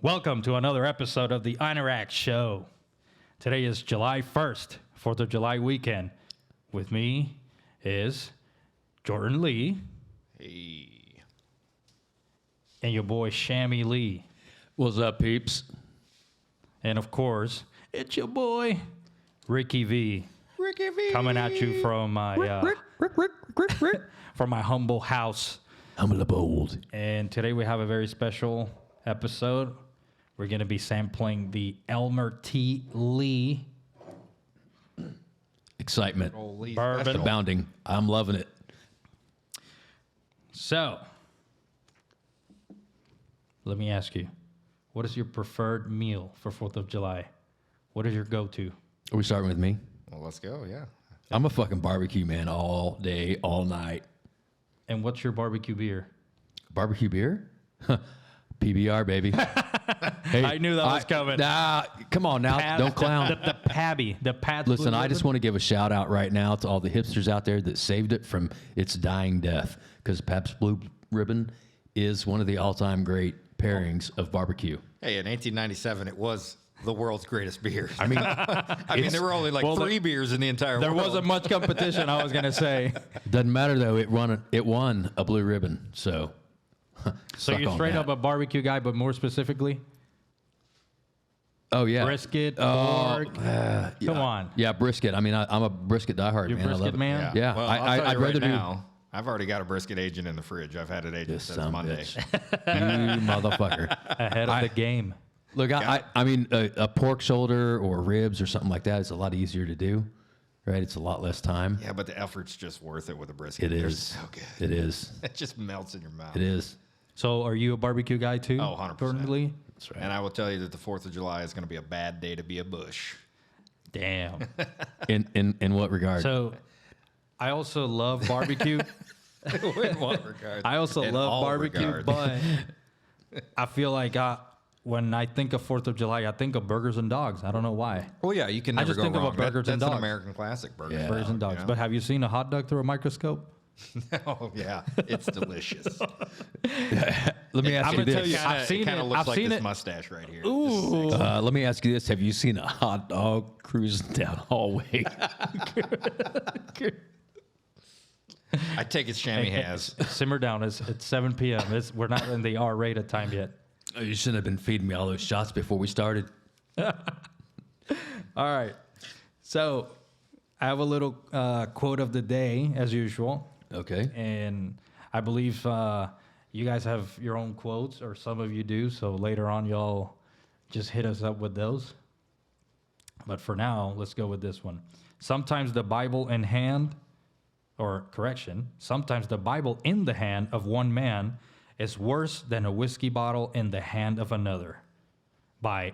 Welcome to another episode of the Interact Show. Today is July 1st, 4th of July weekend. With me is Jordan Lee. Hey. And your boy Shammy Lee. What's up, peeps? And of course, it's your boy Ricky V. Ricky V. Coming at you from my from my humble house. Humble abode. And today we have a very special episode. We're going to be sampling the Elmer T Lee Excitement. bourbon. Abounding. I'm loving it. So, let me ask you, what is your preferred meal for 4th of July? What is your go-to? Are we starting with me? Well, let's go, yeah. I'm a fucking barbecue man all day, all night. And what's your barbecue beer? Barbecue beer? PBR, baby. Hey, I knew that was coming. Nah, come on now. Don't clown. The Pabby. The Pabst Listen, Blue I just Ribbon? want to give a shout out right now to all the hipsters out there that saved it from its dying death, because Pabst Blue Ribbon is one of the all-time great pairings of barbecue. Hey, in 1897, it was the world's greatest beer. I mean, there were only like three beers in the entire There world. wasn't much competition, I was going to say. doesn't matter though. It won a blue ribbon. So, So suck you're on straight that. up a barbecue guy, but more specifically, Oh yeah, brisket, pork. Come on. Yeah, brisket. I mean, I'm a brisket diehard, You're man. I love brisket it. man? Yeah, Well, I'd rather do now, I've already got a brisket agent in the fridge. I've had it aged this since son of a Monday. bitch. You motherfucker. Ahead of the game. Look, I mean, a pork shoulder or ribs or something like that is a lot easier to do, right? It's a lot less time. Yeah, but the effort's just worth it with a brisket. It They're is. so good. It is. It just melts in your mouth. It is. So are you a barbecue guy too? Oh, 100%. Jordan Lee? That's right. And I will tell you that the 4th of July is going to be a bad day to be a Bush. Damn. In what regard? So I also love barbecue. In what regard? I also In love all barbecue, regard. but I feel like when I think of 4th of July, I think of burgers and dogs. I don't know why. Well, yeah, you can I never just go think of a wrong. burgers and That's dogs. an American classic burger. Yeah. Burgers and dogs. you know? But have you seen a hot dog through a microscope? Oh, yeah. It's delicious. Let me ask I'm you gonna tell this. you, I've seen it kind it. of looks I've like seen this it. mustache right here. Ooh. Let me ask you this: have you seen a hot dog cruising down hallway? I take it Shammy has. Simmer down. It's 7 p.m. We're not in the R-rated time yet. Oh, you shouldn't have been feeding me all those shots before we started. All right. So I have a little quote of the day, as usual. Okay. And I believe you guys have your own quotes, or some of you do. So later on, y'all just hit us up with those. But for now, let's go with this one. Sometimes the Bible in hand, or correction, sometimes the Bible in the hand of one man is worse than a whiskey bottle in the hand of another. By,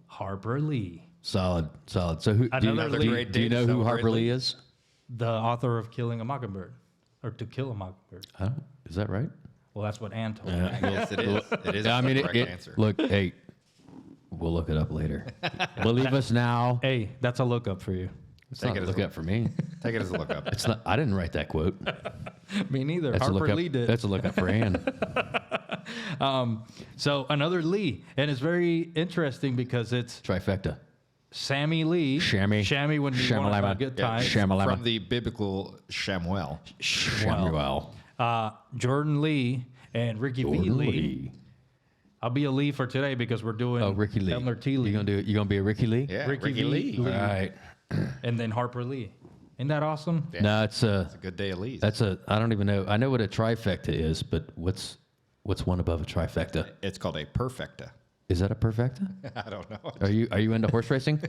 Harper Lee, Solid. So who Another do you, great do you day to know who celebrate Harper Lee Lee. is? the author of Killing a Mockingbird, or To Kill a Mockingbird. Oh, is that right? Well, that's what Ann told me. Yes, it is. It is I mean, the correct answer. look, hey, we'll look it up later. Believe us now. Hey, that's a lookup for you. It's Take not it a as look a- up for me. Take it as a look up. It's not. I didn't write that quote. Me neither. That's a look Harper up. Lee did. That's a look up for Ann. So another Lee, and it's very interesting because it's Trifecta. Sammy Lee. Shammy. when you want to have a good Yeah, time. Shamalama. From the biblical Shamuel. Samuel. Jordan Lee and Ricky V. Lee. I'll be a Lee for today because we're doing Oh, Ricky Lee. Elmer T Lee. You gonna be a Ricky Lee? Yeah, Ricky Ricky Lee. Lee. All right. and then Harper Lee. Isn't that awesome? Yeah. No, it's a. Good day, Elise. I don't even know. I know what a trifecta is, but what's one above a trifecta? It's called a perfecta. Is that a perfecta? I don't know. Are you into horse racing?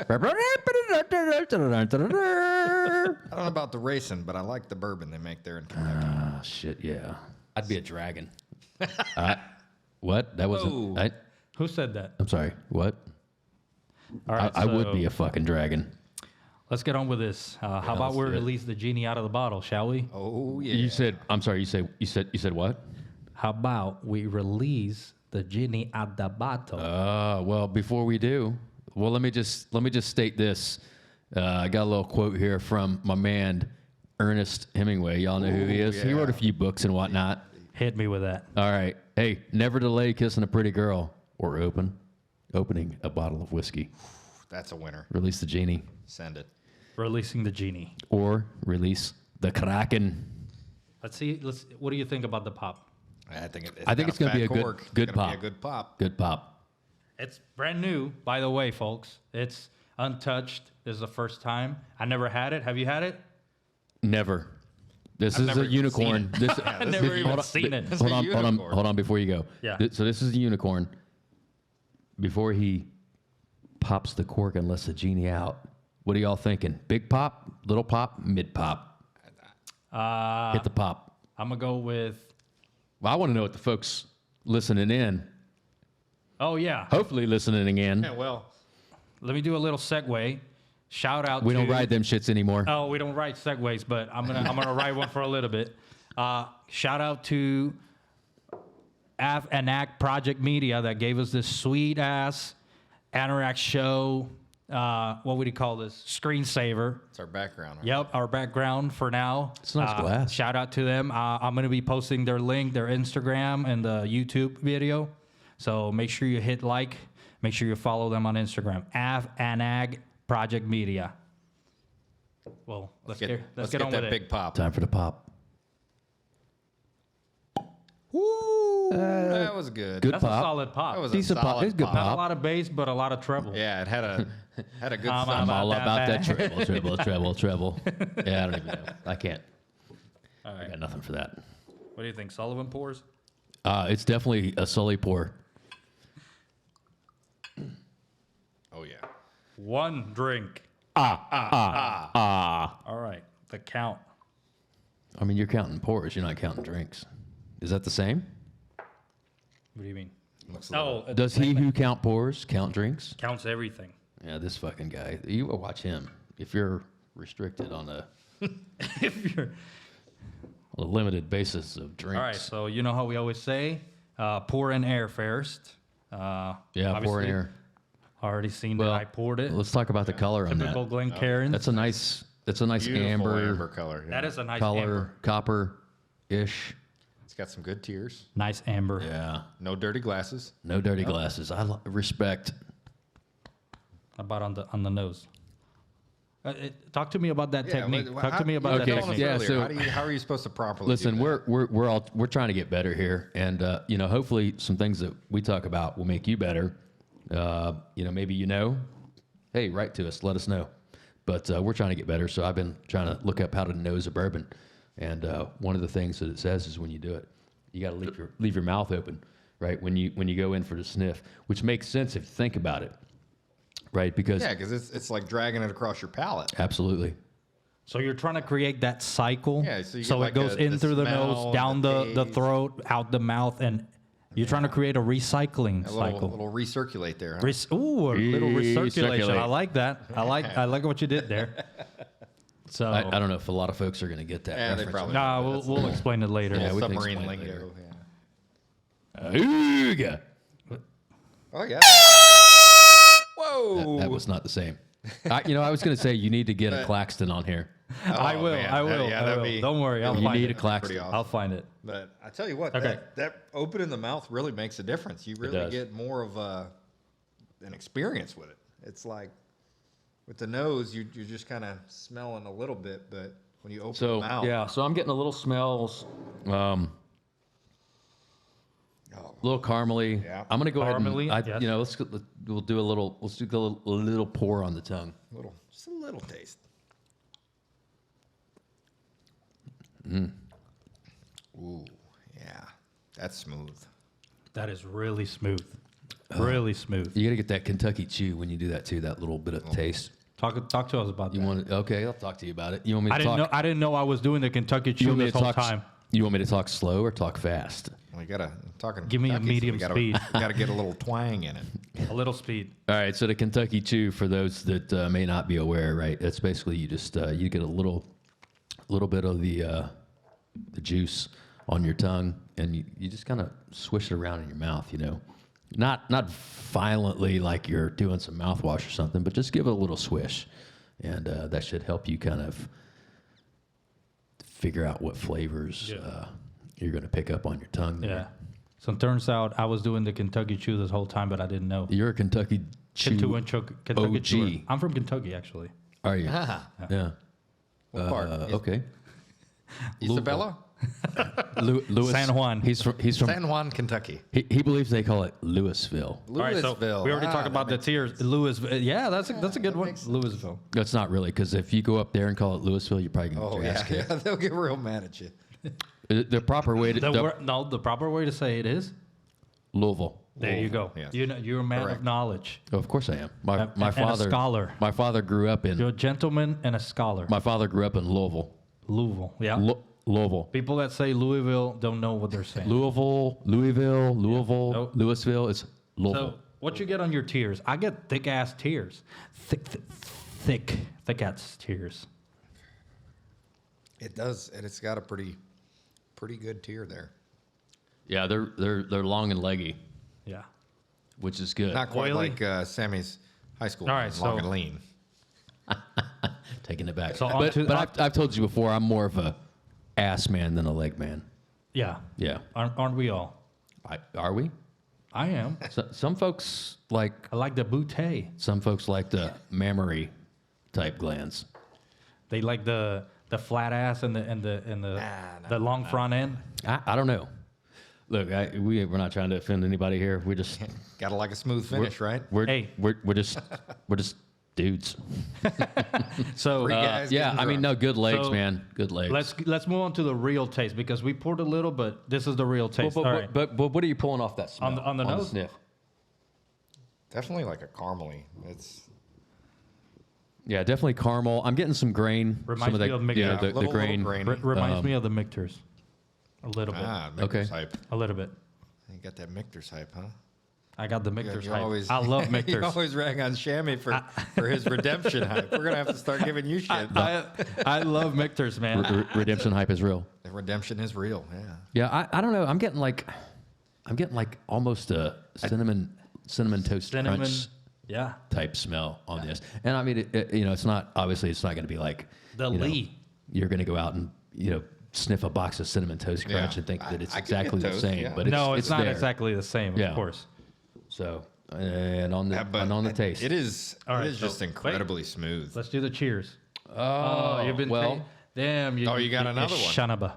I don't know about the racing, but I like the bourbon they make there in Kentucky. Ah, shit, yeah. I'd be a dragon. What? That wasn't. Whoa. Who said that? I'm sorry. What? All right, I would so be a fucking dragon. Let's get on with this. How about let's we do it. release the genie out of the bottle, shall we? Oh, yeah. You said. I'm sorry. You said what? How about we release the genie out the bottle? Well, before we do, let me just state this. I got a little quote here from my man Ernest Hemingway. Y'all know who he is. He yeah. wrote a few books and whatnot. Hit me with that. All right. Hey, never delay kissing a pretty girl. or opening a bottle of whiskey. That's a winner. Release the genie. Send it. Releasing the genie. Or release the Kraken. Let's see. What do you think about the pop? I think it's going to be a good pop. Be a good pop. Good pop. It's brand new, by the way, folks. It's untouched. This is the first time. I never had it. Have you had it? Never. This I've is never a even unicorn. This, I've never even seen it. It's a unicorn. Hold on before you go. Yeah. So this is a unicorn. Before he pops the cork and lets the genie out, what are y'all thinking? Big pop, little pop, mid pop? Hit the pop. I'm going to go with... Well, I want to know what the folks listening in, Oh, yeah. hopefully listening in. Yeah, well, Let me do a little segue. Shout out We to... don't ride them shits anymore. Oh, we don't write segues, but I'm gonna write one for a little bit. Shout out to Act Project Media that gave us this sweet ass Anorak show. What would you call this? Screensaver. it's our background. Right? Yep, our background for now. It's nice glass. Shout out to them. I'm gonna be posting their link, their Instagram, and the YouTube video. So make sure you hit like. Make sure you follow them on Instagram. Ag Project Media. Well, let's get on that with big it. pop. Time for the pop. Woo, that was good. Good That's a pop. solid pop. That was Decent a pop. solid It's good pop. Not a pop. lot of bass, but a lot of treble. Yeah, it had a good I'm sound. I'm all that about that bad. treble. Yeah, I don't even know. I can't. All I right. got nothing for that. What do you think? Sullivan pours? It's definitely a Sully pour. Oh yeah. One drink. All right. The count. I mean, you're counting pours. You're not counting drinks. Is that the same? What do you mean? Looks a little- Oh, Does he who count pours count drinks? counts everything. Yeah, this fucking guy. You will watch him. If you're restricted on a If you're limited basis of drinks. all right, so you know how we always say, pour in air first. Yeah, pour obviously, in air. Already seen Well, that I poured it. Let's talk about the color on Typical that. Glencairn. That's a nice Beautiful amber color. Yeah. That is a nice color, amber. copper-ish. It's got some good tears. Nice amber. Yeah. No dirty glasses. No dirty glasses. Respect. About on the nose. Talk to me about that technique. well, Talk to me about okay, that Tell us technique. yeah, earlier, so- how are you supposed to properly Listen, do that? we're trying to get better here, and hopefully some things that we talk about will make you better. Maybe hey, write to us, let us know. But we're trying to get better, so I've been trying to look up how to nose a bourbon, and one of the things that it says is when you do it, you got to leave your mouth open, right? When you go in for the sniff, which makes sense if you think about it, right? Because Yeah, because it's like dragging it across your palate. absolutely. So you're trying to create that cycle. Yeah, so you so get it like goes in the through the smell, nose, down the the taste. throat, out the mouth, and you're trying to create a recycling A cycle. little recirculate there. Huh? Ooh, a little recirculation. Recirculate. I like that. I like what you did there. So I don't know if a lot of folks are going to get that. Yeah, they reference. probably- nah, That's- we'll explain it later. Yeah, we can Submarine explain it lingo. later. Yeah. Ooga. Oh yeah. Whoa. That was not the same. I was going to say you need to get a Claxton on here. I Oh, will. man. I will. Yeah, I that'd will. be- Don't worry. I'll You find need it. a Claxton. Pretty awesome. I'll find it. But I tell you what, Okay. that open in the mouth really makes a difference. You really does. get more of an experience with it. It's like with the nose, you're just kind of smelling a little bit, but when you open So the mouth, yeah, so I'm getting a little smells, a oh, little caramely. Yeah. I'm gonna go Caramely, ahead and yes. we'll do a little pour on the tongue. just a little taste. Ooh, yeah, that's smooth. That is really smooth. Really smooth. You gotta get that Kentucky chew when you do that too. That little bit of taste. Talk to us about You that. want? Okay, I'll talk to you about it. You want me to I talk? didn't know I was doing the Kentucky you Chew want me this to whole talk? time. You want me to talk slow or talk fast? We gotta talking. Give me a Kentucky, so medium we gotta, speed. We gotta get a little twang in it. A little speed. All right, so the Kentucky Chew, for those that may not be aware, right? It's basically you just you get a little bit of the juice on your tongue, and you just kind of swish it around in your mouth. Not violently like you're doing some mouthwash or something, but just give it a little swish, and that should help you kind of figure out what flavors Yeah. you're going to pick up on your tongue. There. Yeah. So it turns out I was doing the Kentucky Chew this whole time, but I didn't know. You're a Kentucky Chew Kentucky OG. Chewer. I'm from Kentucky, actually. Are you? Ah, Yeah. what part? Okay. Isabella? Louis, San Juan. He's from San Juan, Kentucky. he believes they call it Louisville. All right, so Louisville. we already talked that about the makes tiers. Louisville. Yeah, that's a good one. Louisville. That's not really, because if you go up there and call it Louisville, you're probably going to Oh, get your ass yeah, kicked. yeah. They'll get real mad at you. The proper way to The proper way to say it is. Louisville. There you go. Yes. You're a man Correct. of knowledge. Oh, of course I am. My And a father. scholar. My father grew up You're in. a gentleman and a scholar. My father grew up in Louisville. Louisville. Yeah. Louisville. People that say Louisville don't know what they're saying. Louisville. Nope. Louisville. It's Louisville. So what you get on your tiers? I get thick ass tiers. Thick ass tiers. It does, and it's got a pretty good tier there. Yeah, they're long and leggy, Yeah. which is good. Not quite Oily? like Sammy's high school. All right, long so- and lean. Taking it back. So but on to- I've told you before, I'm more of a ass man than a leg man. Yeah. Yeah. Aren't we all? Are we? I am. Some folks like I like the bootay. some folks like the mammary type glands. They like the flat ass and the long front end. I don't know. Look, we're not trying to offend anybody here. We just Gotta like a smooth finish, right? we're Hey. we're just dudes. So Three guys Yeah, getting I mean, drunk. no, good legs, So, man. Good legs. let's move on to the real taste because we poured a little, but this is the real taste. but, All right. but what are you pulling off that smell? On the nose? sniff? Definitely like a caramely. It's Yeah, definitely caramel. I'm getting some grain. Reminds some of me that, of mixed- yeah, Yeah, the little grain. grainy. Reminds me of the Michters. A little bit. Michter's Okay. hype. A little bit. You got that Michter's hype, huh? I got the Michters You hype. always, I love You Michters. always rag on Shammy for his redemption hype. We're gonna have to start giving you shit. I love Michters, man. Redemption hype is real. The redemption is real. Yeah. Yeah, I don't know. I'm getting like almost a cinnamon toast Cinnamon. crunch Yeah. type smell on this. And I mean, it's not obviously it's not going to be like The you know, Lee. You're going to go out and sniff a box of cinnamon toast crunch Yeah. and think that it's I could exactly get the toast, same, yeah. but It's not there. exactly the same, Yeah. of course. So and on the taste, It is. All right, it is so- just incredibly smooth. Let's do the cheers. Oh, You've been well. damn. Oh, you got another one. Shanaba.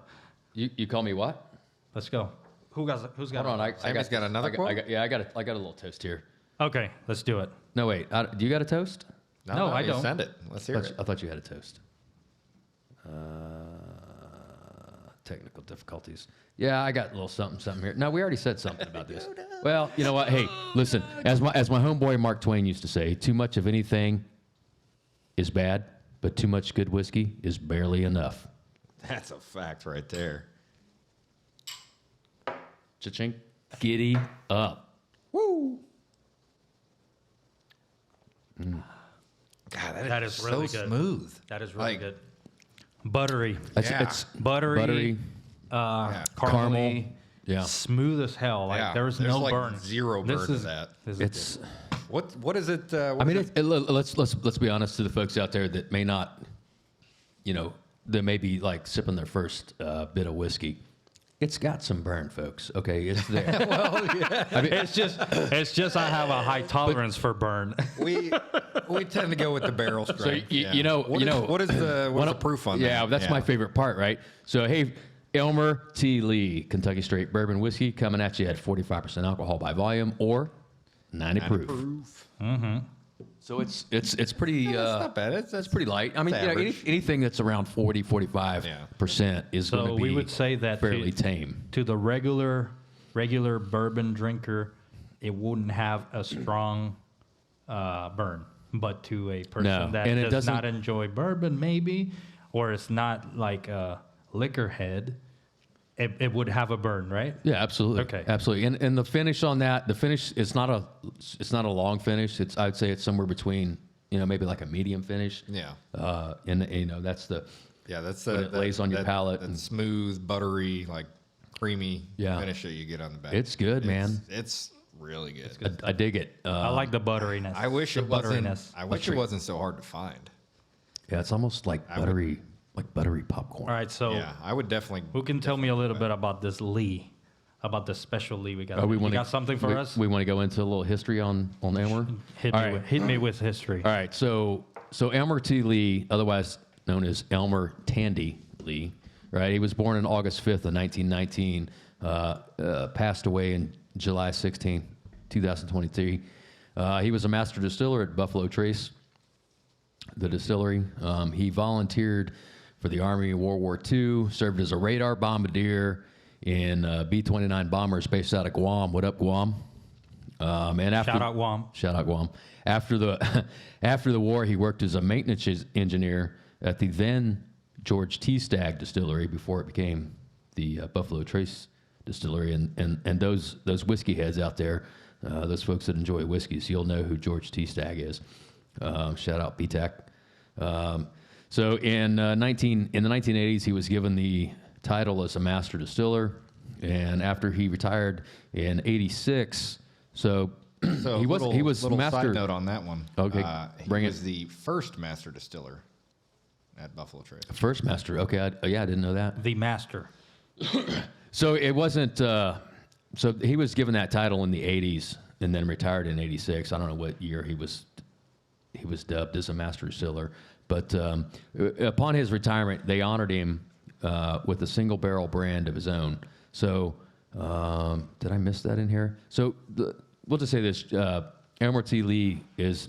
You call me what? Let's go. Who's got Hold one? on, Sammy's got another quote? I got a little toast here. Okay, let's do it. No, wait, do you got a toast? No, I you don't. Send it. Let's hear it. I thought you had a toast. Technical difficulties. Yeah, I got a little something here. No, we already said something about this. Well, you know what? Hey, listen. As my homeboy Mark Twain used to say, too much of anything is bad, but too much good whiskey is barely enough. That's a fact right there. Cha-ching. Giddy up. Woo! God, That is really so good. smooth. That is really Like, good. Buttery. Yeah. It's Buttery. Caramely. Yeah. Smooth as hell. Like Yeah, there's there's no like burn. zero burn to that. This is It's. What is it? I mean, let's be honest to the folks out there that may not, they may be like sipping their first bit of whiskey. It's got some burn, folks. Okay, it's there. I mean, it's just I have a high tolerance for burn. we tend to go with the barrel strength. So what is the proof on that? Yeah, that's my favorite part, right? So hey, Elmer T Lee, Kentucky Straight Bourbon Whiskey, coming at you at 45% alcohol by volume or 90 proof. Mm-hmm. So it's pretty. That's not bad. It's pretty light. I mean, it's average. anything that's around 45% is going to So be we would say that fairly tame. To the regular bourbon drinker, it wouldn't have a strong burn. But to a person No, that and it does doesn't- not enjoy bourbon, maybe, or it's not like a liquor head, it would have a burn, right? Yeah, absolutely. Okay. Absolutely. And the finish on that, it's not a long finish. I'd say it's somewhere between, maybe like a medium finish. Yeah. And that's the That's when it lays on your palate That and- smooth, buttery, like creamy Yeah. finish that you get on the back. It's good, man. It's really good. I dig it. I like the butteriness. I wish the it wasn't. butteriness. I wish it wasn't so hard to find. Yeah, it's almost like buttery popcorn. All right, so Yeah, I would definitely. who can tell me a little bit about this Lee? about the special Lee we got. Oh, You got something for us? We want to go into a little history on Elmer. Hit me with history. All right, so Elmer T Lee, otherwise known as Elmer Tandy Lee, right? He was born on August 5th of 1919, passed away in July 16, 2023. He was a master distiller at Buffalo Trace, the distillery. He volunteered for the Army in World War II, served as a radar bombardier in B-29 bombers based out of Guam. What up, Guam? And after, Shout out Guam. Shout out Guam. After the war, he worked as a maintenance engineer at the then George T. Stagg Distillery before it became the Buffalo Trace Distillery. And those whiskey heads out there, those folks that enjoy whiskeys, you'll know who George T. Stagg is. Shout out BTAC. So in the 1980s, he was given the title as a master distiller, and after he retired in '86, so he was little master. side note on that one. Okay, bring he it. was the first master distiller at Buffalo Trace. First master. Okay, I didn't know that. The master. So it wasn't. So he was given that title in the '80s, and then retired in '86. I don't know what year he was dubbed as a master distiller, but upon his retirement, they honored him with a single barrel brand of his own. So, did I miss that in here? So, we'll just say this: Elmer T Lee is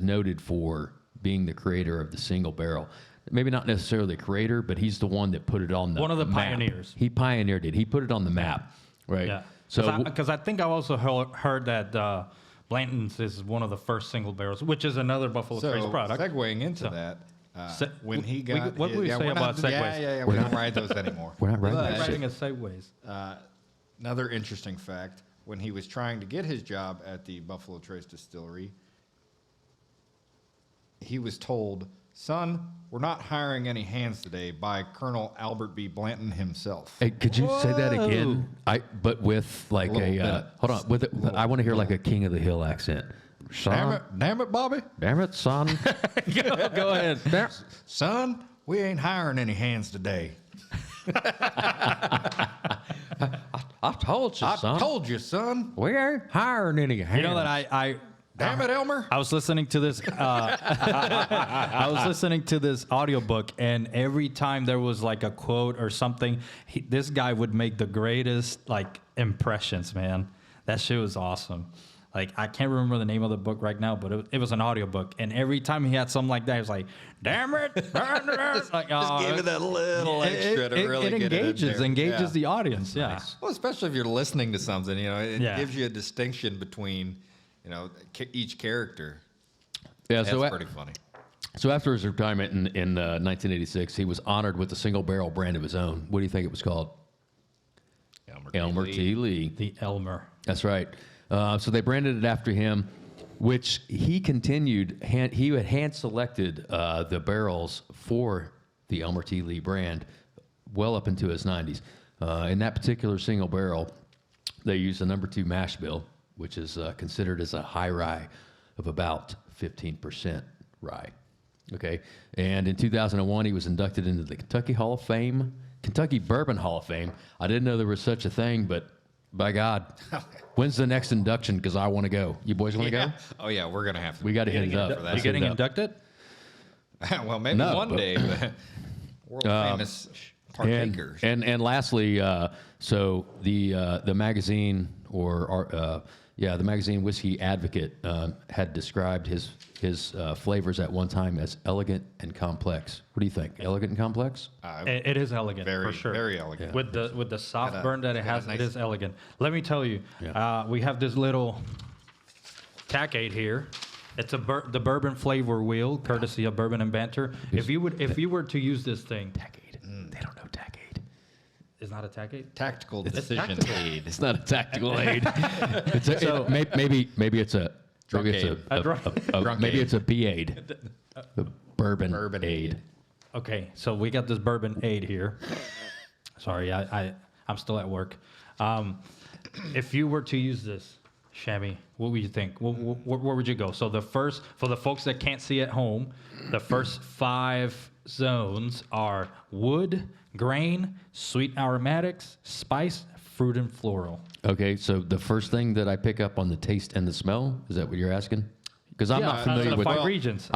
noted for being the creator of the single barrel. Maybe not necessarily the creator, but he's the one that put it on the One of the map. pioneers. He pioneered it. He put it on the map, right? Yeah. So, Because I think I also heard that Blanton's is one of the first single barrels, which is another Buffalo Trace product. Segueing into So- that, Se- when he got what would we say we're about not, segues? Yeah, we don't ride those anymore. we're not writing But- that Writing shit. a segues. Another interesting fact: when he was trying to get his job at the Buffalo Trace Distillery, he was told, "Son, we're not hiring any hands today," by Colonel Albert B. Blanton himself. Hey, could you say that again? But with like Little bit. hold on, I want to hear like a King of the Hill accent. Son, Damn it, Bobby, damn it, son. Go ahead. son, we ain't hiring any hands today. I told you, I son. told you, son. We ain't hiring any hands. You know that I Damn it, Elmer. was listening to this. I was listening to this audiobook, and every time there was like a quote or something, this guy would make the greatest like impressions. Man, that shit was awesome. Like I can't remember the name of the book right now, but it was an audiobook, and every time he had something like that, he was like, "Damn it!" Like, Just give it that little extra to really it get engages it in there. Yeah. the audience. Yeah. Well, especially if you're listening to something, it Yeah. gives you a distinction between, each character. Yeah, That's pretty funny. so after his retirement in 1986, he was honored with a single barrel brand of his own. What do you think it was called? Elmer T Lee. The Elmer. That's right. So they branded it after him, which he continued. He had hand selected the barrels for the Elmer T Lee brand well up into his 90s. In that particular single barrel, they used the number 2 mash bill, which is considered as a high rye of about 15% rye. Okay. And in 2001, he was inducted into the Kentucky Bourbon Hall of Fame. I didn't know there was such a thing, but by God, when's the next induction? Because I want to go. You boys want to go? Oh, yeah, we're going to have to. We got to hit it up. for that. You getting inducted? Well, maybe No, one but- day, but world famous partakers. And lastly, so the magazine the magazine Whiskey Advocate had described his flavors at one time as elegant and complex. What do you think? Elegant and complex? It is elegant very, for sure. very elegant. With the soft Got a- burn that it got a has, nice- it is elegant. Let me tell you, Yeah. we have this little tacade here. It's the bourbon flavor wheel, courtesy of Bourbon and Banter. If you were to use this thing, Tacade. They don't know Tacade. it's not a tacade. Tactical decision tactical. aid. It's not a tactical aid. Maybe it's a Drunk maybe it's aid. A drunk- Drunk maybe aid. it's a B-aid. A bourbon aid. aid. Okay, so we got this bourbon aid here. Sorry, I'm still at work. If you were to use this, Shammy, what would you think? Where would you go? So for the folks that can't see at home, the first 5 zones are wood, grain, sweet aromatics, spice, fruit and floral. Okay, so the first thing that I pick up on the taste and the smell, is that what you're asking? Because I'm not familiar the with. five regions.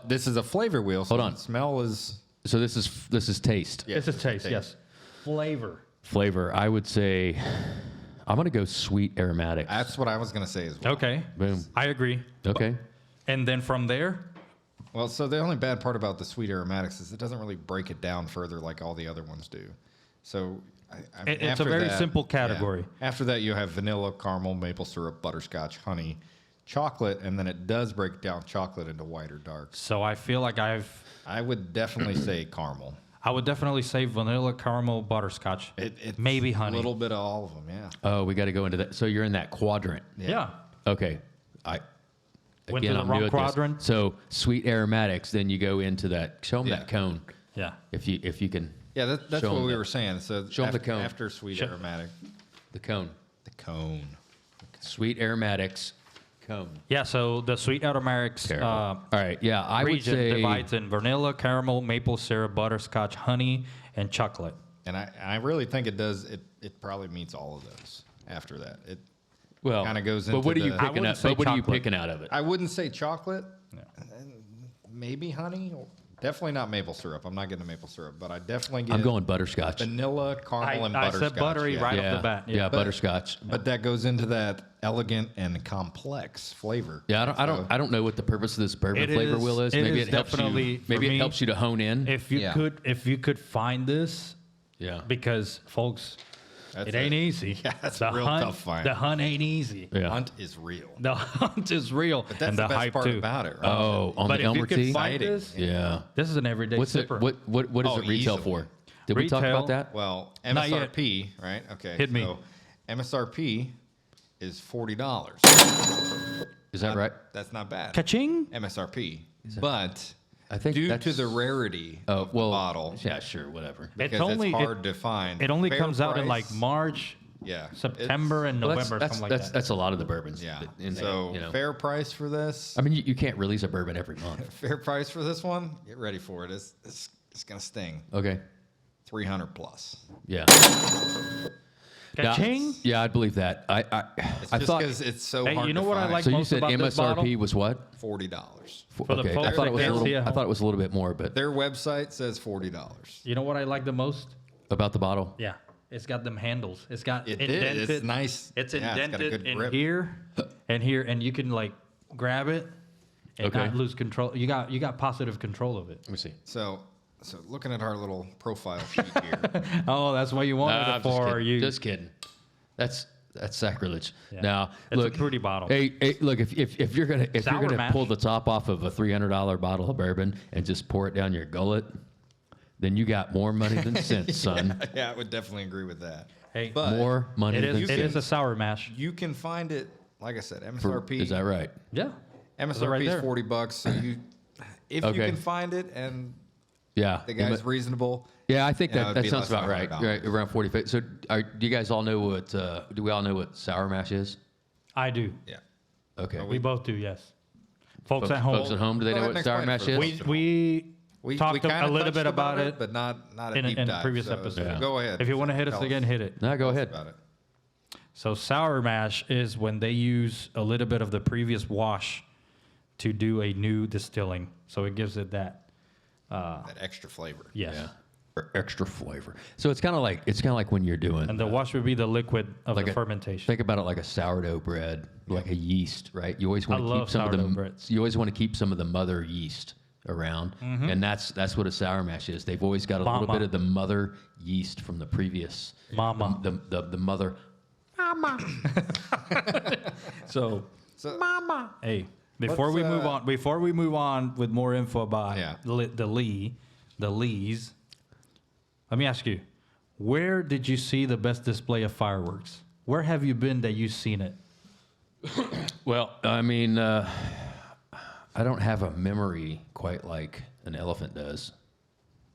This is a flavor wheel. So Hold on. the smell is. So this is taste. Yeah, This is taste, yes. Flavor. Flavor. I would say I'm gonna go sweet aromatics. That's what I was gonna say as well. Okay. Boom. I agree. Okay. And then from there, Well, so the only bad part about the sweet aromatics is it doesn't really break it down further like all the other ones do. So I mean, It's a after very simple category. yeah. After that, you have vanilla, caramel, maple syrup, butterscotch, honey, chocolate, and then it does break down chocolate into white or dark. so I feel like I would definitely say caramel. I would definitely say vanilla, caramel, butterscotch, It's maybe honey. A little bit of all of them, yeah. Oh, we got to go into that. So you're in that quadrant. Yeah. Okay. Went to the I'm wrong new at this. quadrant. So sweet aromatics, then you go into that. Show them Yeah. that cone, Yeah. if you can. Yeah, that's Show what 'em we the- were saying. So show 'em the cone. after sweet aromatic, The cone. the cone. Sweet aromatics, cone. Yeah. So the sweet aromatics Terrible. All right. Yeah, I would region say. divides in vanilla, caramel, maple syrup, butterscotch, honey, and chocolate. And I really think it does. It probably meets all of those after that. It Well, kinda goes But what are into you the- I picking wouldn't up? say But what are you chocolate. picking out of it? I wouldn't say chocolate. Maybe honey. Definitely not maple syrup. I'm not getting the maple syrup, but I definitely get I'm going butterscotch. vanilla, caramel, and I butterscotch. said buttery yeah. right yeah, off the bat. yeah, butterscotch. But that goes into that elegant and complex flavor. Yeah, I don't know what the purpose of this bourbon It flavor is- wheel is. it Maybe is it helps definitely, you. for Maybe it me, helps you to hone in. If you Yeah. could find this, Yeah. because folks, That's it ain't easy. Yeah, that's the a real hunt, tough find. The hunt ain't easy. Yeah. Hunt is real. The hunt is real, But that's and the the best hype part too. about it, right? Oh, on But the if you Elmer could T. find Exciting. this, Yeah. this is an everyday What's it? sipper. What does Oh, it retail easily. for? Did we talk Retail- about that? Well, Not yet. MSRP, right? Okay. Hit me. So MSRP is $40. Is that right? That's not bad. Ka-ching? MSRP, but I think due to that's- the rarity Oh of well. the bottle, Yeah, sure, whatever. because only- it's hard to find. It only Fair comes out in like price, March, yeah, September, and Well, November, that's something like that. that's a lot of the bourbons. Yeah. In there, So you know. fair price for this. I mean, you can't release a bourbon every month. Fair price for this one. Get ready for it. It's gonna sting. Okay. 300 plus. Yeah. Ka-ching? Yeah, I'd believe that. I It's I just thought. because it's so Hey, hard you know to what I find. like So you most said about this bottle? MSRP was what? $40. For the Okay, folks I thought that it was a can't little. see at I home. thought it was a little bit more, but Their website says $40. You know what I like the most? about the bottle. Yeah, it's got them handles. It's got It indented. is. It's nice. It's Yeah, it's got a indented good in grip. here and here, and you can like grab it and Okay. not lose control. You got positive control of it. Let me see. So looking at our little profile sheet here. Oh, that's what you wanted Nah, it I'm just for. kidding. You Just kidding. That's sacrilege. Yeah. Now, It's a look, pretty bottle. Hey, look, if you're gonna Sour mash. pull the top off of a $300 bottle of bourbon and just pour it down your gullet, then you got more money than sense, son. Yeah, I would definitely agree with that. Hey, But More money it than is. It sense. is a sour mash. you can find it, like I said, For- MSRP. Is that right? Yeah. MSRP right is there. $40. So if you Okay. can find it and Yeah. the guy's reasonable, Yeah, I think you know, that, it'd that be sounds less than about right. $100. Right, around 45. So, do you guys all know what? Do we all know what sour mash is? I do. yeah. Okay. We both do. Yes. Folks at home. Folks at home, do they Go know ahead what and sour explain it mash for is? the We folks. we talked kinda a little touched bit about it but not a in deep a dive. previous so episode. Yeah. Go ahead. If you want to hit us Tell again, hit it. No, go Tell us ahead. about it. So sour mash is when they use a little bit of the previous wash to do a new distilling. So it gives it that. That extra flavor. Yes. Yeah. Or extra flavor. So it's kind of like when you're doing. And the wash would be the liquid of Like the a- fermentation. Think about it like a sourdough bread, like a yeast, right? You always want I to love keep some of sourdough the breads. you always want to keep some of the mother yeast around, and that's what a sour mash is. They've always got a little Mama. bit of the mother yeast from the previous Mama. the mother. So So hey, before we move on with more info about Yeah. the Lees, let me ask you, where did you see the best display of fireworks? Where have you been that you've seen it? Well, I mean, I don't have a memory quite like an elephant does.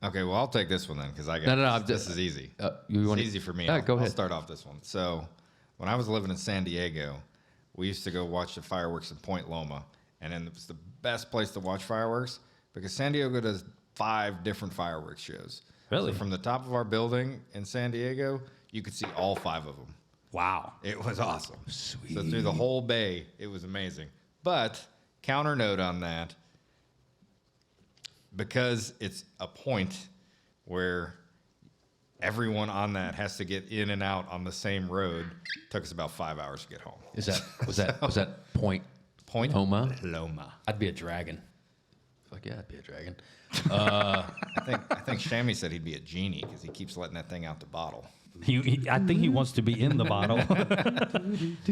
okay, well I'll take this one then because I got No, no, no, this is easy. You It's wanna- easy for me. Yeah, I'll, go ahead. I'll start off this one. So, when I was living in San Diego, we used to go watch the fireworks in Point Loma, and then it was the best place to watch fireworks because San Diego does 5 different fireworks shows. Really? So from the top of our building in San Diego, you could see all 5 of them. Wow. It was awesome. Sweet. So through the whole bay, it was amazing. But counter note on that, because it's a point where everyone on that has to get in and out on the same road, took us about 5 hours to get home. Was that Point Point Loma? Loma. I'd be a dragon. Fuck yeah, I'd be a dragon. I think Shammy said he'd be a genie because he keeps letting that thing out the bottle. I think he wants to be in the bottle.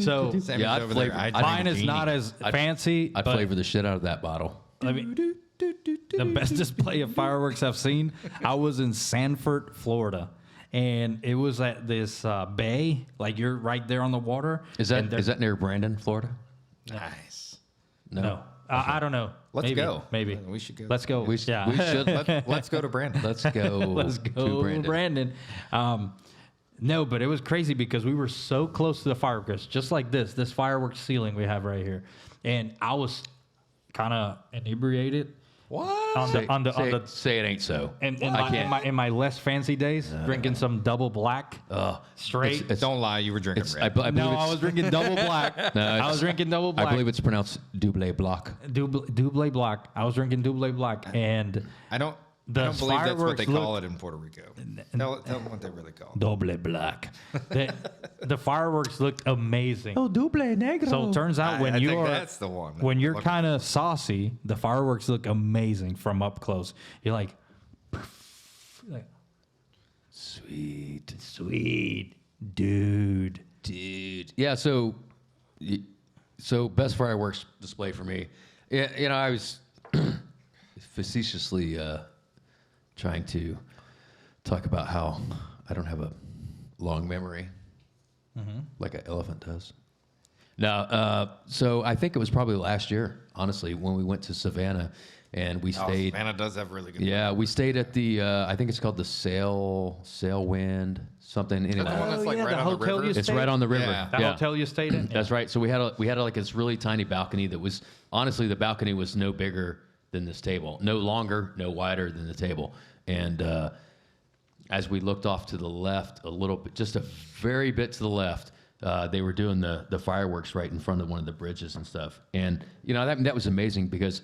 So Sammy's Yeah, I'd over there. flavor- I'd mine be a is genie. not as fancy. I'd but flavor the shit out of that bottle. let me- the best display of fireworks I've seen. I was in Sanford, Florida, and it was at this bay. Like you're right there on the water. Is that near Brandon, Florida? Nice. No, I don't know. Let's Maybe, go. Maybe We should go. Let's go. We should. Yeah. We should. Let's go to Brandon. Let's go. Let's to go, Brandon. Brandon. No, but it was crazy because we were so close to the fireworks, just like this fireworks ceiling we have right here, and I was kind of inebriated What? Say it ain't so. in my less fancy days, drinking some double black straight. Don't lie, you were drinking It's, red. I believe No, it's, I was drinking double black. I was drinking double black. I believe it's pronounced double block. double black. I was drinking double black, and I don't the believe that's what fireworks they call it in Puerto Rico. Tell them what they really call it. double black. The fireworks looked amazing. double negro. So it turns out I when think you're that's the one. when you're Look- kind of saucy, the fireworks look amazing from up close. You're like sweet dude. Yeah. So best fireworks display for me. Yeah. You know, I was facetiously trying to talk about how I don't have a long memory like an elephant does. No, so I think it was probably last year, honestly, when we went to Savannah and we stayed. Savannah does have really good. Yeah, we stayed at the. I think it's called the Sailwind something. Anyway, The one that's like yeah, right the on the hotel river. you it's stayed? right on the river. Yeah. The hotel you stayed in? That's right. So we had like this really tiny balcony that was honestly the balcony was no bigger than this table, no longer, no wider than the table. And as we looked off to the left a little bit, just a very bit to the left, they were doing the fireworks right in front of one of the bridges and stuff. And you know that was amazing because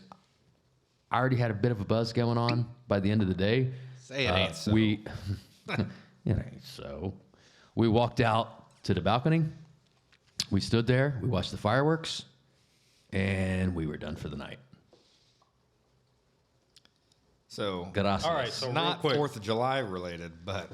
I already had a bit of a buzz going on by the end of the day. Say it ain't so. It ain't so. We walked out to the balcony. We stood there. We watched the fireworks, and we were done for the night. So Gracias. All right, so real not quick. 4th of July related, but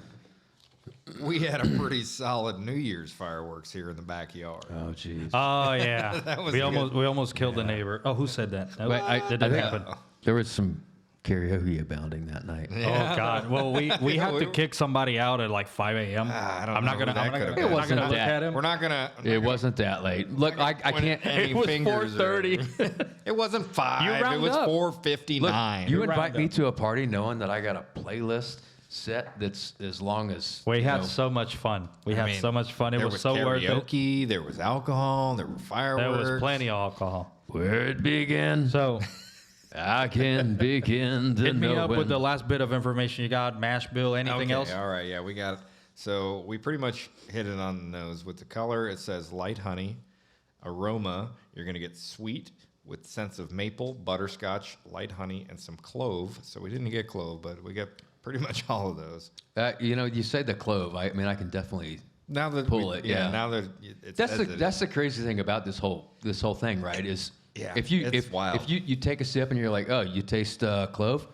we had a pretty solid New Year's fireworks here in the backyard. Oh, jeez. Oh yeah, That was we good. almost killed the neighbor. Oh, who said that? That Wait, did that think happen? there was some karaoke abounding that night. Oh God! Well, we had to kick somebody out at like 5 a.m. I don't I'm not know gonna. who that I'm not could've gonna, been. I'm not gonna look that. at him. We're not gonna. It wasn't that late. Look, I can't. It was 4:30. It wasn't 5. You It round was up. 4:59. Look, you round invite me up. to a party knowing that I got a playlist set that's as long as We you had know, so much fun. We had so much fun. It there was so worth it. karaoke. There was alcohol. There were fireworks. There was plenty of alcohol. where it began. So I can begin to hit me know up when. with the last bit of information you got. Mash bill. Anything else? All right. Yeah, we got it. So we pretty much hit it on the nose with the color. It says light honey. Aroma, you're gonna get sweet with sense of maple, butterscotch, light honey, and some clove. So we didn't get clove, but we got pretty much all of those. You know, you say the clove. I mean, I can definitely. Now that Pull it, yeah. Now that it That's says the it- that's the crazy thing about this whole thing, right? Is Yeah, if you it's wild. if you take a sip and you're like, oh, you taste clove.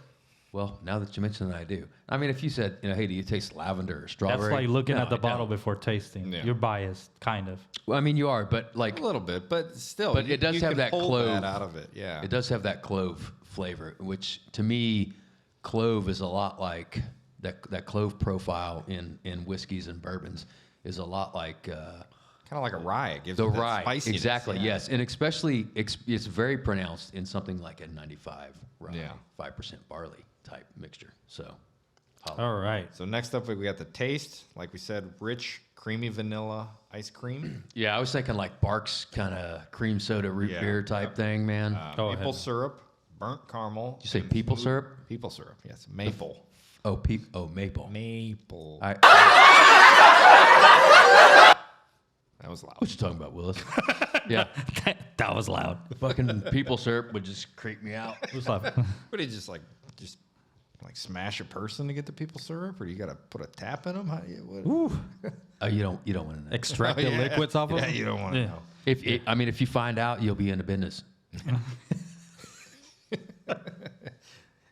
Well, now that you mention it, I do. I mean, if you said, you know, hey, do you taste lavender or strawberry? That's like looking No, at the I bottle don't. before tasting. Yeah. You're biased, kind of. Well, I mean, you are, but like a little bit, but still. But it does you have can that pull clove. that out of it. Yeah. it does have that clove flavor, which to me, clove is a lot like that clove profile in whiskeys and bourbons is a lot like Kind of like a rye. It gives the it that rye. spiciness. Exactly, Yeah. yes, and especially it's very pronounced in something like a 95 rye, Yeah. 5% barley type mixture. So, All right. So next up, we got the taste. Like we said, rich, creamy vanilla ice cream. yeah, I was thinking like Barks kind of cream soda root Yeah, beer type thing, man. Go Maple ahead. syrup, burnt caramel. Did you say and people smooth- syrup? People syrup, yes. Maple. Maple. Maple. I That was loud. What you talking about, Willis? Yeah. That was loud. Fucking people syrup would just creep me out. It was loud. What do you just smash a person to get the people syrup, or you got to put a tap in them? How do you? What? Oh, you don't want to know. Extract the liquids off of Yeah, them? you don't want to know. If you find out, you'll be in the business.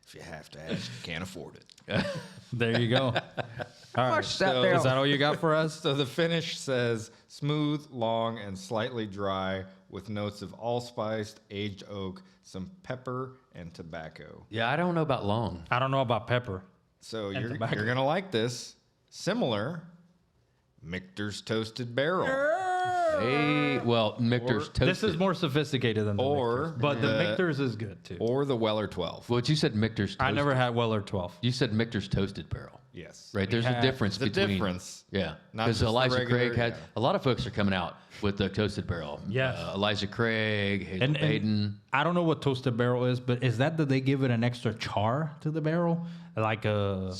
If you have to ask, you can't afford it. There you go. All right. So- Is that all you got for us? So the finish says smooth, long, and slightly dry, with notes of allspice, aged oak, some pepper, and tobacco. Yeah, I don't know about long. I don't know about pepper. So And you're tobacco. gonna like this. Similar, Michter's Toasted Barrel. Hey, well, Michter's toasted. This is more sophisticated than the Or Michter's. But the the- Michter's is good, too. Or the Weller 12. Well, you said Michter's toasted. I never had Weller 12. You said Michter's toasted barrel. Yes. Right, there's a have- difference The between... difference. Yeah, Not because just the Elijah regular, Craig had... yeah. A lot of folks are coming out with the toasted barrel. Yes. Elijah Craig, Hazel And Hayden. I don't know what toasted barrel is, but is that they give it an extra char to the barrel? Like a...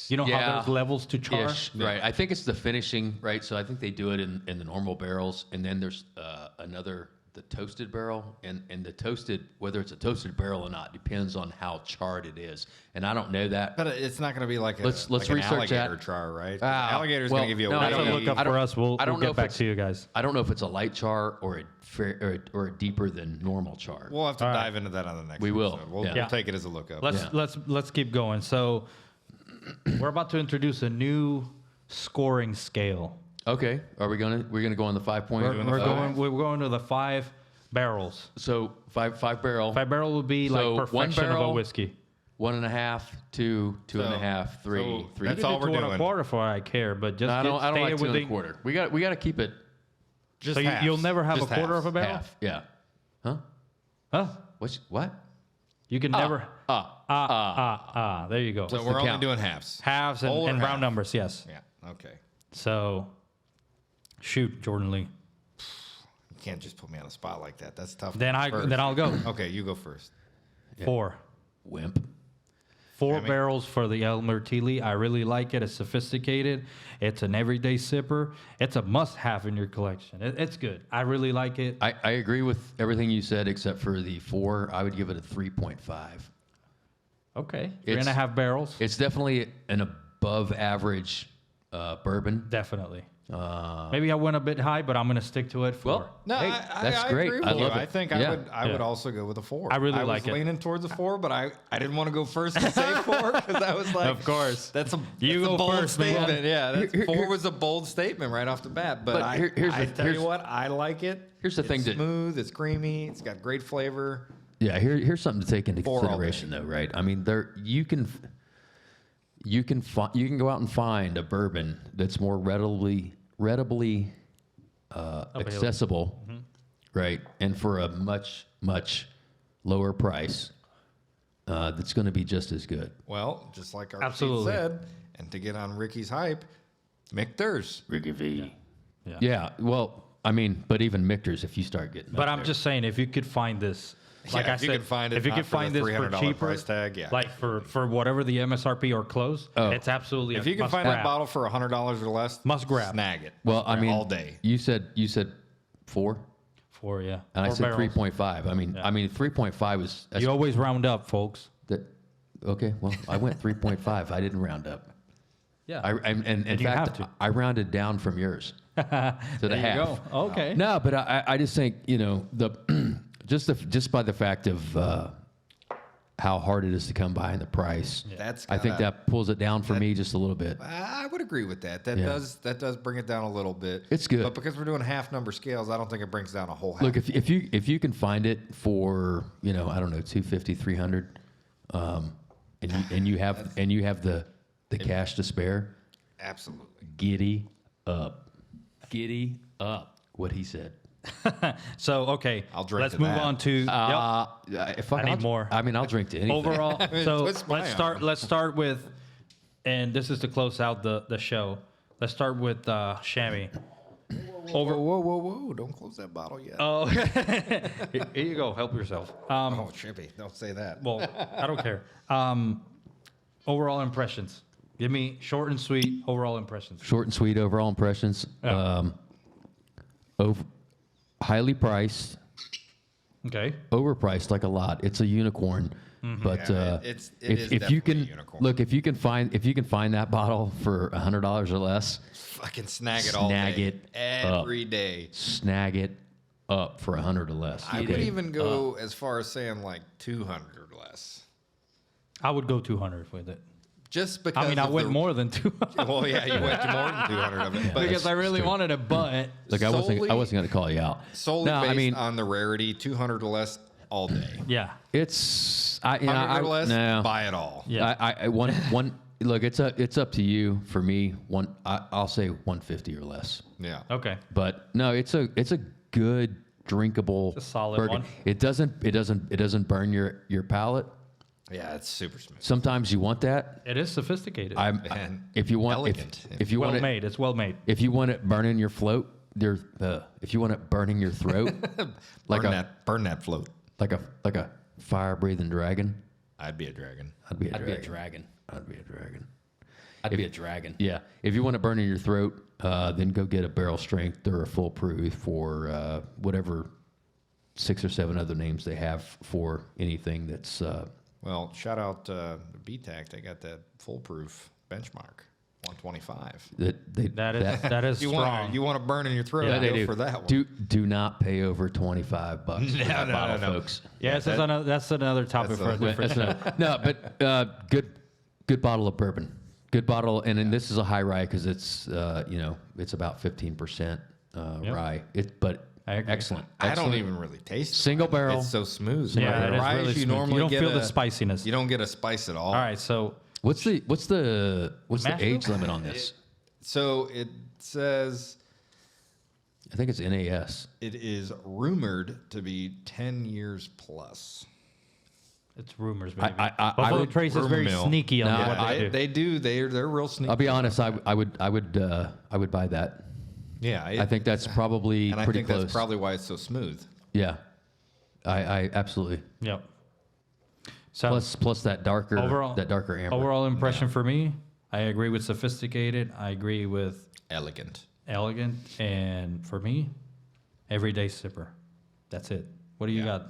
You know how Yeah. there's levels to char? Ish, right. I think it's the finishing, right? So I think they do it in the normal barrels, and then there's the toasted barrel, and the toasted, whether it's a toasted barrel or not, depends on how charred it is. And I don't know that. But it's not going to be like Let's an research alligator that. char, right? Ah, Alligator's well, going to give you a no, I That's don't a know. look up I don't- for us. We'll I don't know get if back it's- to you guys. I don't know if it's a light char or a deeper than normal char. We'll have to All right. dive into that on the next We will, episode. We'll yeah. take it as a look up. Let's keep going. So we're about to introduce a new scoring scale. Okay, we're gonna go on the 5 point. We're going to the 5 barrels. So five barrel. 5 barrel would be So like one perfection of a barrel, whiskey. 1.5, 2, 2.5, 3, so 3. that's You all can do we're 2 and a doing. quarter for I care, but just No, I don't stay like 2 and a within. quarter. We got to keep it Just So halves. you'll never have Just a quarter halves. of a barrel. half. Yeah. Huh? Huh? What? You can never. Ah. There you go. So the we're only count? doing halves. Halves and, Whole or and round half? numbers. Yes. Yeah. Okay. So, shoot, Jordan Lee. You can't just put me on a spot like that. That's tough. Then I'll go. Okay, you go first. 4. Wimp. 4 Jamie? barrels for the Elmer T Lee. I really like it. It's sophisticated. It's an everyday sipper. It's a must-have in your collection. It's good. I really like it. I agree with everything you said except for the 4. I would give it a 3.5. Okay. It's- 3.5 barrels. It's definitely an above average bourbon. Definitely. Maybe I went a bit high, but I'm going to stick to it. 4. Well, No, hey, that's I great. agree with I you. love it. I think Yeah. I would Yeah. also go with a 4. I really was like it. leaning towards a 4, but I didn't want to go first and say 4 because I was like, Of course. that's a You go bold first, man. statement. Yeah, that's, Here- 4 was a bold statement right off the bat. But But here's I the- tell you here's- what, I like it. here's the It's thing that- smooth, it's creamy, it's got great flavor. Yeah, here's something to take into 4 all day. consideration, though, right? I mean, you can go out and find a bourbon that's more readily accessible, right? And for a much lower price, that's going to be just as good. Well, just like our Absolutely. said, and to get on Ricky's hype, Michter's. Ricky V. Yeah. Yeah. Well, I mean, but even Michter's, if you start getting, But up I'm there. just saying, if you could find this, like Yeah, I if you said, could find it if you not could for find the this for $300 cheaper, price tag, yeah. like for whatever the MSRP or close, Oh. it's absolutely. If a you can must find grab. that bottle for $100 or less, Must grab. snag it. Well, Must I grab mean, all day. You said 4, 4, yeah. and I 4 said barrels. 3.5. I mean, 3.5 is that's You always round up, folks. okay. Well, I went 3.5. I didn't round up. Yeah. And in you have fact, to. I rounded down from yours to the there half. you go. Okay. No, but I just think the just by the fact of how hard it is to come by and the price, That's I think gotta- that pulls it down for me just a little bit. I would agree with that. That Yeah. does bring it down a little bit. It's good. But because we're doing half number scales, I don't think it brings down a whole half. Look, if you can find it for I don't know 250, 300, and you have the cash to spare, Absolutely. giddy up, what he said. So okay, I'll drink let's to move that. on to If I need more. I mean, I'll drink to anything. overall. So Twist my arm. let's start with, and this is to close out the show. Let's start with Shammy. Whoa. Don't close that bottle yet. Oh, here you go. Help yourself. Oh, Chippy, don't say that. Well, I don't care. Overall impressions. Give me short and sweet overall impressions. Short and sweet overall impressions. Yeah. Highly priced, Okay. overpriced like a lot. It's a unicorn. But Yeah, it is if you definitely can a unicorn. look, if you can find that bottle for $100 or less, Fucking snag it all Snag day. it every day. snag it up for $100 or less. I would even go as far as saying like 200 or less. I would go 200 with it. Just because I mean, I of went the- more than 200 Well, yeah, you went to more than 200 of it. But because I really wanted it, but Look, I wasn't going to call you out. solely No, based I mean, on the rarity, 200 or less all day. yeah. it's 100 or less, no. buy it all. Yeah. I one look. It's up to you. For me, I'll say 150 or less. Yeah. Okay. But no, it's a good drinkable. It's a solid bourbon. one. It doesn't burn your palate. Yeah, it's super smooth. Sometimes you want that. It is sophisticated. And If you want elegant. if you well want it made. It's well made. if you want it burning your throat, if you want it burning your throat, like burn that float. like a fire breathing dragon. I'd be a dragon. I'd be a dragon. I'd be a dragon. Yeah. If you want it burning your throat, then go get a barrel strength or a full proof or whatever 6 or 7 other names they have for anything that's. Well, shout out BTAC. They got that foolproof benchmark, 125. That is You strong. want to burn in your throat? Yeah, they go do. for that one. Do not pay over $25 for that bottle, folks. yeah, that's another topic for a different show. No, but good bottle of bourbon. Good bottle, and then this is a high rye because it's it's about 15% rye. But I agree. excellent. I don't Excellent. even really taste it. Single barrel. It's so smooth. Yeah, it is Rye, really you smooth. normally You don't get feel the a- spiciness. You don't get a spice at all. All right, so What's the Mash age bill? limit on this? So it says I think it's NAS. it is rumored to be 10 years plus. it's rumors, baby. I Buffalo would- Trace is rumor very mill. sneaky on No, what they do. They do. They're real sneaky. I'll be honest. I would buy that. Yeah, I think that's probably and I pretty think close. that's probably why it's so smooth. Yeah, I absolutely. Yep. So Plus that darker overall amber. Overall impression for me, I agree with sophisticated. I agree with Elegant. elegant, and for me, everyday sipper. That's it. What do you got?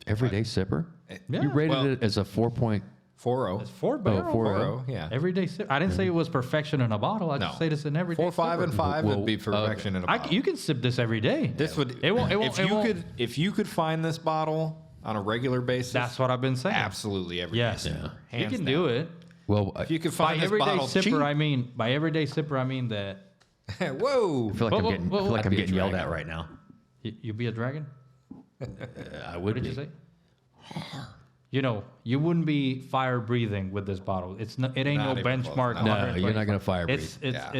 Everyday sipper. Yeah. You rated Well- it as a 4. 4-0. It's 4 barrel. 4-0. Yeah. Everyday sip. I didn't say it was perfection in a bottle. I just No. say this in everyday. 4, 5, and 5 Well, would be perfection in a bottle. You can sip this every day. This would. It won't. It won't. If it you won't. if you could find this bottle on a regular basis, That's what I've been saying. absolutely every Yes. day. Yeah. You Hands can down. do it. Well, If you could By find this everyday bottle sipper, cheap. I mean by everyday sipper, I mean that Whoa. I feel like Whoa, I'm whoa, getting, whoa, I feel like I'd I'm be a getting yelled at dragon. right now. you be a dragon. I What would did be. you say? You know, you wouldn't be fire breathing with this bottle. It's not. It ain't Not no even close. benchmark. No, you're 125. not gonna fire breathe. It's Yeah.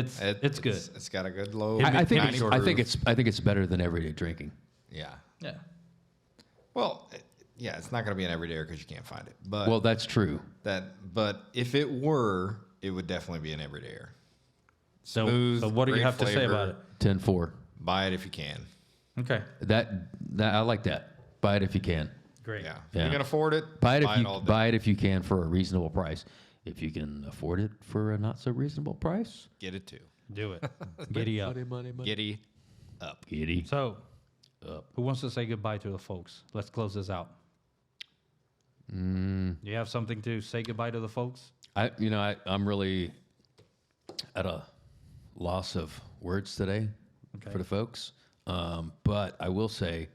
it's good. It's got a good low. I think 90 I think proof. it's better than everyday drinking. Yeah. Yeah. Well, yeah, it's not going to be an everyday because you can't find it. But Well, that's true. but if it were, it would definitely be an everyday. So Smooth, so what do you great have to say flavor. about it? 10-4. Buy it if you can. Okay. That I like that. Buy it if you can. Great. Yeah. If Yeah. you can afford it, Buy it all day. buy it if you can for a reasonable price. If you can afford it for a not so reasonable price, Get it too. Do it. Giddy up. Giddy up. giddy. So, who wants to say goodbye to the folks? Let's close this out. You have something to say goodbye to the folks? I'm really at a loss of words today Okay. for the folks. But I will say,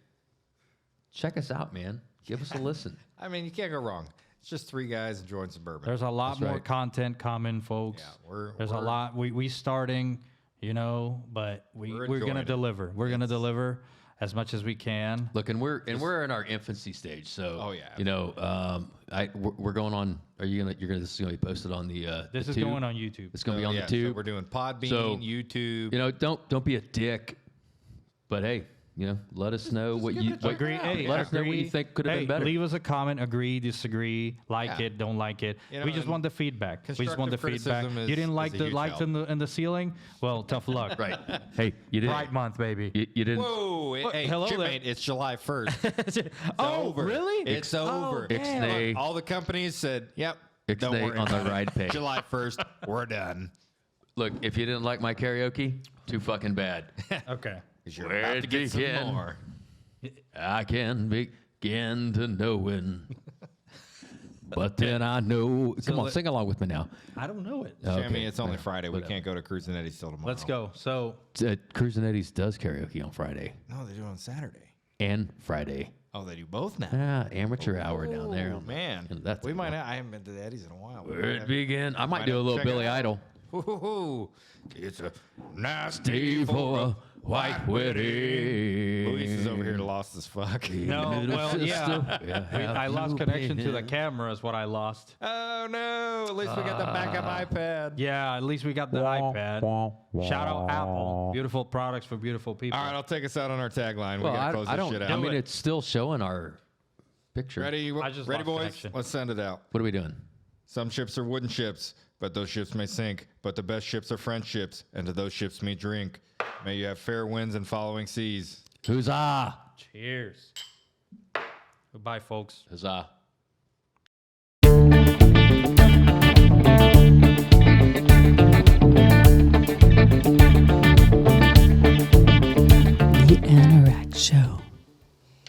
check us out, man. Give us a listen. I mean, you can't go wrong. It's just 3 guys enjoying some bourbon. There's a lot That's more right. content coming, folks. Yeah, There's a lot. We starting, but We're we're gonna enjoying it. deliver. We're gonna deliver as much as we can. Look, and we're in our infancy stage. So, Oh, yeah. we're going on. This is gonna be posted on the. This the is tube. going on YouTube. It's gonna be So, on yeah, the so tube. we're doing Podbean, So, YouTube. Don't be a dick. But hey, let us know what you Agree. Hey, let us know what you agree. think could have Hey, been better. leave us a comment. Agree, disagree, like Yeah. it, don't like it. You know, we just and want the feedback. We just want the constructive feedback. criticism You didn't is like a the huge lights help. in the ceiling? Well, tough luck. Right. Hey, you didn't. Pride Month, baby. You didn't. Whoa! Hey, hello there. Shipmate, it's July 1st. Oh, over. really? It's over. damn. Ixnay. All the companies said, "Yep, Ixnay worry on the about it. ride page. July 1st, we're done. Look, if you didn't like my karaoke, too fucking bad. Okay. 'Cause you're Where about to get some begin? more. I can begin to knowing. But then I know. Come on, sing along with me now. I don't know it. Okay, Jamie, it's only well, Friday. We whatever. can't go to Cruisin' Eddie's till tomorrow. Let's go. So Cruisin' Eddie's does karaoke on Friday No, they do it on Saturday. and Friday. Oh, they do both now. Amateur hour down there. Oh, man. And that's We might. I haven't been to the Eddie's in a while. Where it begin. I might Might do a have to little check it Billy out. Idol. Ooh, it's a nice Day day for a white wedding. Luis is over here lost as fuck. no, Little well, yeah. sister, I lost you connection to the been? camera is what I lost. Oh no! At least we got the backup iPad. Yeah, at least we got the iPad. Shout out Apple. Beautiful products for beautiful people. All right, I'll take us out on our tagline. We Well, gotta close I this don't. shit I out. mean, it. it's still showing our picture. Ready? I just Ready, lost boys? connection. Let's send it out. What are we doing? Some ships are wooden ships, but those ships may sink. But the best ships are French ships, and to those ships me drink. May you have fair winds and following seas. Huzzah! Cheers. Goodbye, folks. Huzzah!